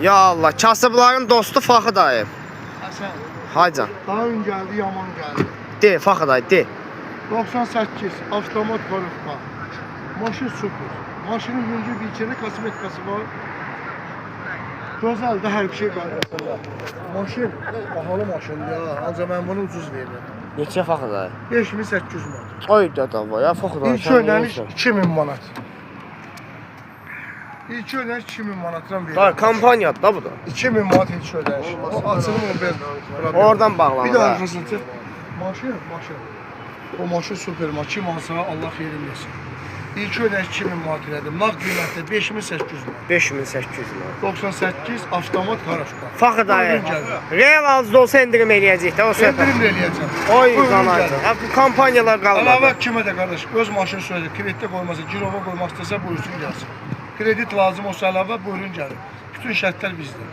Ya Allah, kasıbların dostu Faxı dayı. Həsən. Haycan. Daha ön gəldi, yaman gəldi. De Faxı dayı, de. 98 avtomat korufma. Maşın super. Maşının yüngül bir içeri kosmetikası var. Gözəldir, hər bir şey qaydasında. Maşın, bahalı maşındır ya. Ancaq mən bunu ucuz verirəm. Neçə Faxı dayı? 5800 manat. Oy dada var ya Faxı dayı. İlk ödəniş 2000 manat. İlk ödəniş 2000 manatdan verirəm. Dayı kampaniyadır da bu da. 2000 manat ilk ödəniş. O açılım o bez. Oradan bağlanır. Bir də arkasını çək. Maşın. O maşın super maşın. Kim alsa Allah xeyrin versin. İlk ödəniş 2000 manat elədim. Nağd qiymətdə 5800 manat. 5800 manat. 98 avtomat karaşka. Faxı dayı. Real alıcı olsa indirim eləyəcək də o söhbət. Endirim də eləyəcəm. Oy Buyurun qanaydı. gəlin. Bu kampaniyalar qalmadı. Əlavə kimə də qardaş, öz maşını söylə, kreditdə qoymasa, girova qoymaq istəsə buyursun gəlsin. Kredit lazım olsa əlavə buyurun gəlin. Bütün şərtlər bizdə.